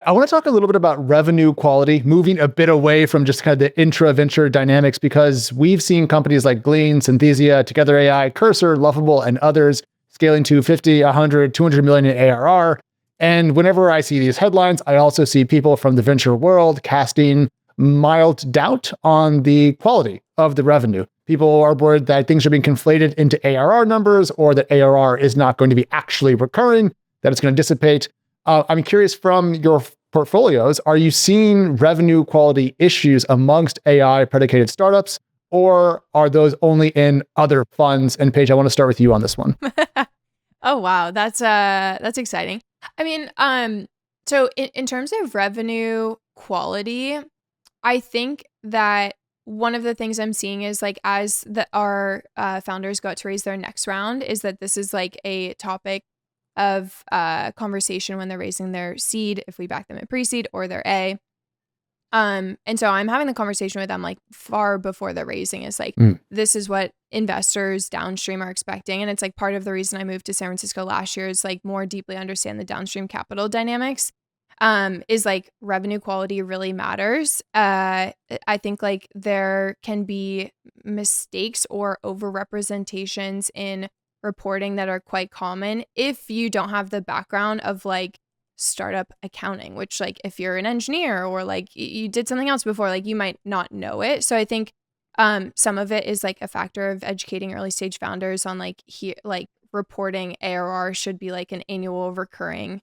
I want to talk a little bit about revenue quality, moving a bit away from just kind of the intra-venture dynamics, because we've seen companies like Glean, Synthesia, Together AI, Cursor, Lovable, and others scaling to 50, 100, 200 million in ARR. And whenever I see these headlines, I also see people from the venture world casting mild doubt on the quality of the revenue. People are worried that things are being conflated into ARR numbers, or that ARR is not going to be actually recurring, that it's going to dissipate. I'm curious, from your portfolios, are you seeing revenue quality issues amongst AI predicated startups, or are those only in other funds? And Paige, I want to start with you on this one. Oh, wow. That's exciting. I mean, so in terms of revenue quality, I think that one of the things I'm seeing is like, as our founders go out to raise their next round, is that this is like a topic of conversation when they're raising their seed, if we back them at pre-seed or their A. And so I'm having the conversation with them like far before they're raising, is like, this is what investors downstream are expecting. And it's like part of the reason I moved to San Francisco last year is like more deeply understand the downstream capital dynamics. Is like revenue quality really matters. I think like there can be mistakes or overrepresentations in reporting that are quite common if you don't have the background of like startup accounting, which like if you're an engineer or like you did something else before, like you might not know it. So I think some of it is like a factor of educating early stage founders on like reporting ARR should be like an annual recurring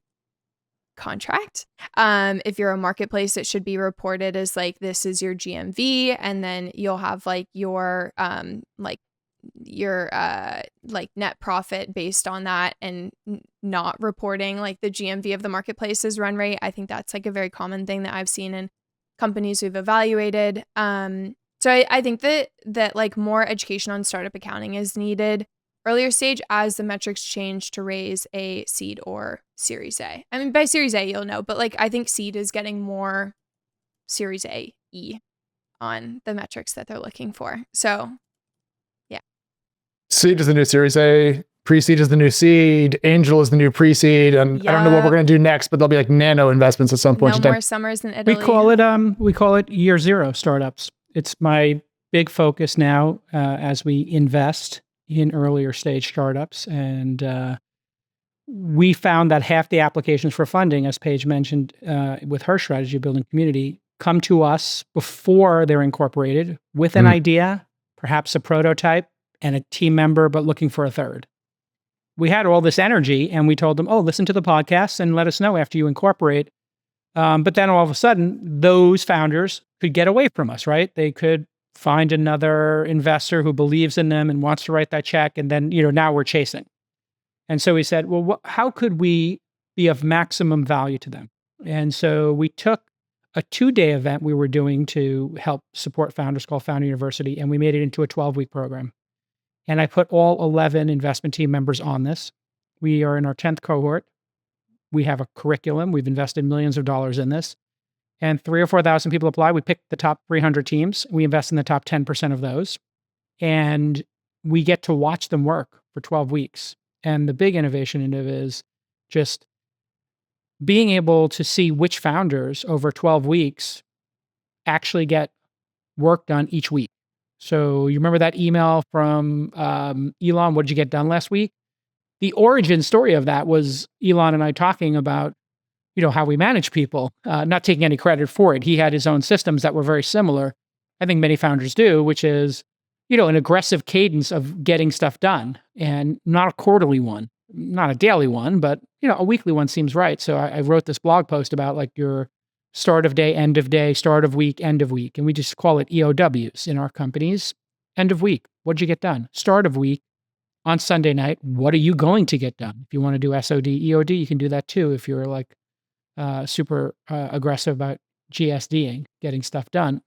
contract. If you're a marketplace, it should be reported as like, this is your GMV, and then you'll have like your net profit based on that, and not reporting like the GMV of the marketplace's run rate. I think that's like a very common thing that I've seen in companies we've evaluated. So I think that like more education on startup accounting is needed earlier stage as the metrics change to raise a seed or Series A. I mean, by Series A, you'll know, but like I think seed is getting more Series A-y on the metrics that they're looking for. So yeah. Seed is the new Series A, pre-seed is the new seed, angel is the new pre-seed, and I don't know what we're going to do next, but there'll be like nano investments at some point in No time. more summers in Italy. We call it year zero startups. It's my big focus now as we invest in earlier stage startups. And we found that half the applications for funding, as Paige mentioned with her strategy of building community, come to us before they're incorporated with an idea, perhaps a prototype and a team member, but looking for a third. We had all this energy and we told them, oh, listen to the podcast and let us know after you incorporate. But then all of a sudden, those founders could get away from us, right? They could find another investor who believes in them and wants to write that check. And then, now we're chasing. And so we said, well, how could we be of maximum value to them? And so we took a 2-day event we were doing to help support founders called Founder University, and we made it into a 12-week program. And I put all 11 investment team members on this. We are in our 10th cohort. We have a curriculum. We've invested millions of dollars in this. And 3,000 or 4,000 people apply. We picked the top 300 teams. We invest in the top 10% of those. And we get to watch them work for 12 weeks. And the big innovation in it is just being able to see which founders over 12 weeks actually get work done each week. So you remember that email from Elon, what did you get done last week? The origin story of that was Elon and I talking about, how we manage people, not taking any credit for it. He had his own systems that were very similar. I think many founders do, which is, an aggressive cadence of getting stuff done, and not a quarterly one, not a daily one, but, a weekly one seems right. So I wrote this blog post about like your start of day, end of day, start of week, end of week. And we just call it EOWs in our companies. End of week, what'd you get done? Start of week, on Sunday night, what are you going to get done? If you want to do SOD, EOD, you can do that too if you're like super aggressive about GSDing, getting stuff done.